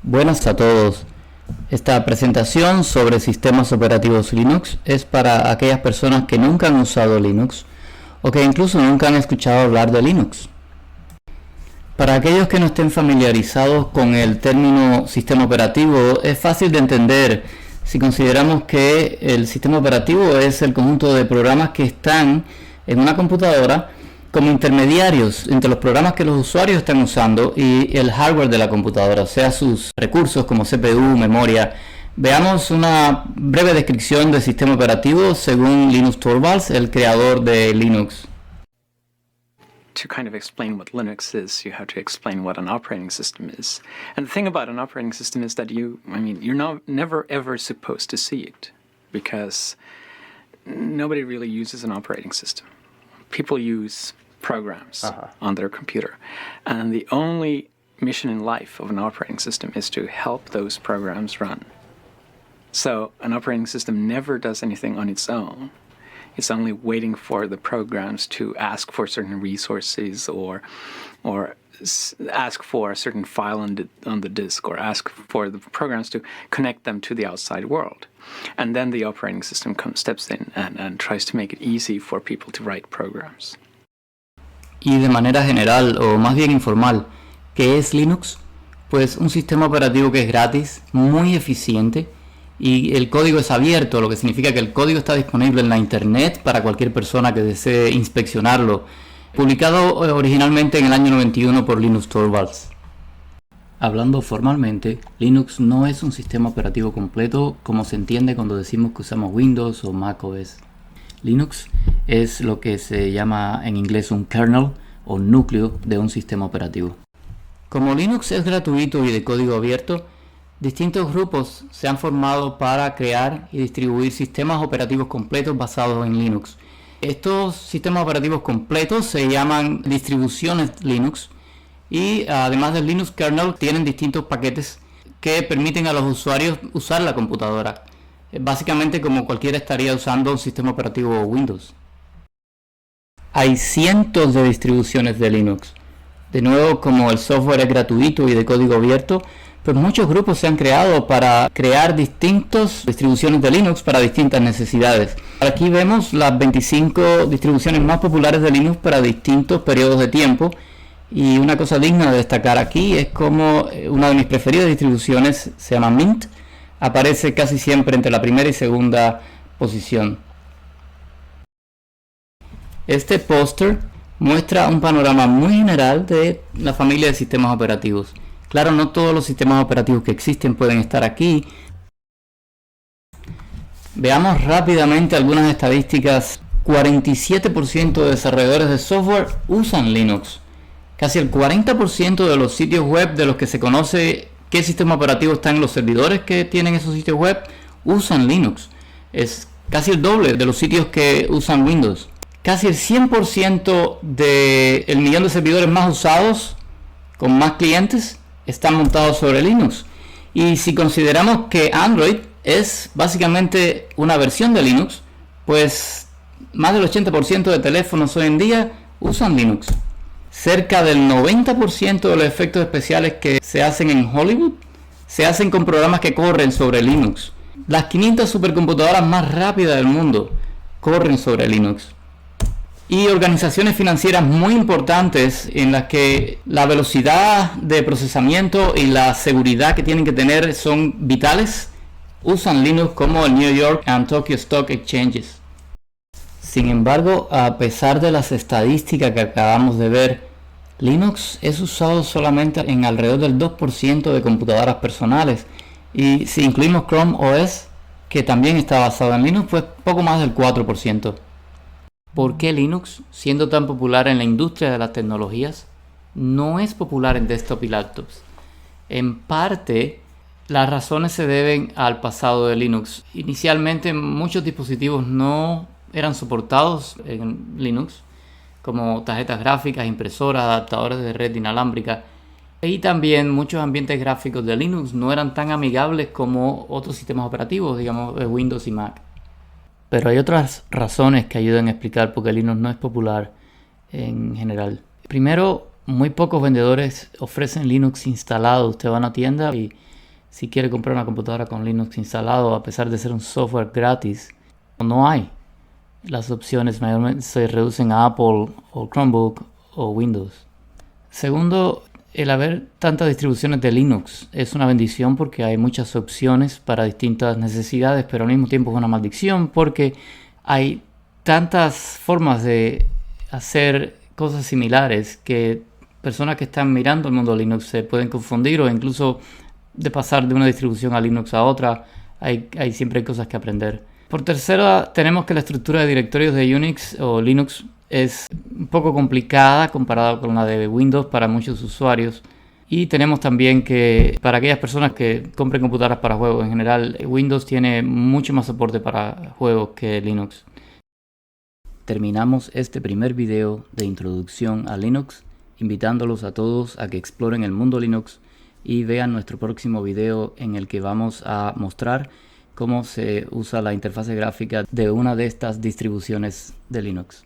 Buenas a todos. Esta presentación sobre sistemas operativos Linux es para aquellas personas que nunca han usado Linux o que incluso nunca han escuchado hablar de Linux. Para aquellos que no estén familiarizados con el término sistema operativo, es fácil de entender si consideramos que el sistema operativo es el conjunto de programas que están en una computadora como intermediarios entre los programas que los usuarios están usando y el hardware de la computadora, o sea, sus recursos como CPU, memoria. Veamos una breve descripción del sistema operativo según Linus Torvalds, el creador de Linux. To kind of explain what Linux is, you have to explain what an operating system is. And the thing about an operating system is that you're never ever supposed to see it, because nobody really uses an operating system. People use programs on their computer, and the only mission in life of an operating system is to help those programs run. So an operating system never does anything on its own. It's only waiting for the programs to ask for certain resources or ask for a certain file on the disk, or ask for the programs to connect them to the outside world. And then the operating system steps in and tries to make it easy for people to write programs. Y de manera general, o más bien informal, ¿qué es Linux? Pues un sistema operativo que es gratis, muy eficiente, y el código es abierto, lo que significa que el código está disponible en la internet para cualquier persona que desee inspeccionarlo. Publicado originalmente en el año 91 por Linus Torvalds. Hablando formalmente, Linux no es un sistema operativo completo como se entiende cuando decimos que usamos Windows o Mac OS. Linux es lo que se llama en inglés un kernel o núcleo de un sistema operativo. Como Linux es gratuito y de código abierto, distintos grupos se han formado para crear y distribuir sistemas operativos completos basados en Linux. Estos sistemas operativos completos se llaman distribuciones Linux y además del Linux kernel tienen distintos paquetes que permiten a los usuarios usar la computadora. Básicamente como cualquiera estaría usando un sistema operativo Windows. Hay cientos de distribuciones de Linux. De nuevo, como el software es gratuito y de código abierto, pues muchos grupos se han creado para crear distintas distribuciones de Linux para distintas necesidades. Aquí vemos las 25 distribuciones más populares de Linux para distintos periodos de tiempo. Y una cosa digna de destacar aquí es como una de mis preferidas distribuciones se llama Mint. Aparece casi siempre entre la primera y segunda posición. Este póster muestra un panorama muy general de la familia de sistemas operativos. Claro, no todos los sistemas operativos que existen pueden estar aquí. Veamos rápidamente algunas estadísticas. 47% de desarrolladores de software usan Linux. Casi el 40% de los sitios web de los que se conoce qué sistema operativo está en los servidores que tienen esos sitios web usan Linux. Es casi el doble de los sitios que usan Windows. Casi el 100% del millón de servidores más usados con más clientes están montados sobre Linux. Y si consideramos que Android es básicamente una versión de Linux, pues más del 80% de teléfonos hoy en día usan Linux. Cerca del 90% de los efectos especiales que se hacen en Hollywood se hacen con programas que corren sobre Linux. Las 500 supercomputadoras más rápidas del mundo corren sobre Linux. Y organizaciones financieras muy importantes en las que la velocidad de procesamiento y la seguridad que tienen que tener son vitales, usan Linux, como el New York and Tokyo Stock Exchanges. Sin embargo, a pesar de las estadísticas que acabamos de ver, Linux es usado solamente en alrededor del 2% de computadoras personales, y si incluimos Chrome OS, que también está basado en Linux, pues poco más del 4%. ¿Por qué Linux, siendo tan popular en la industria de las tecnologías, no es popular en desktop y laptops? En parte, las razones se deben al pasado de Linux. Inicialmente, muchos dispositivos no eran soportados en Linux, como tarjetas gráficas, impresoras, adaptadores de red inalámbrica. Y también muchos ambientes gráficos de Linux no eran tan amigables como otros sistemas operativos, digamos Windows y Mac. Pero hay otras razones que ayudan a explicar por qué Linux no es popular en general. Primero, muy pocos vendedores ofrecen Linux instalado. Usted va a una tienda y si quiere comprar una computadora con Linux instalado, a pesar de ser un software gratis, no hay. Las opciones mayormente se reducen a Apple o Chromebook o Windows. Segundo, el haber tantas distribuciones de Linux es una bendición porque hay muchas opciones para distintas necesidades, pero al mismo tiempo es una maldición porque hay tantas formas de hacer cosas similares que personas que están mirando el mundo Linux se pueden confundir, o incluso de pasar de una distribución a Linux a otra, siempre hay cosas que aprender. Por tercero, tenemos que la estructura de directorios de Unix o Linux es un poco complicada comparada con la de Windows para muchos usuarios. Y tenemos también que para aquellas personas que compren computadoras para juegos en general, Windows tiene mucho más soporte para juegos que Linux. Terminamos este primer video de introducción a Linux, invitándolos a todos a que exploren el mundo Linux y vean nuestro próximo video en el que vamos a mostrar cómo se usa la interfaz gráfica de una de estas distribuciones de Linux.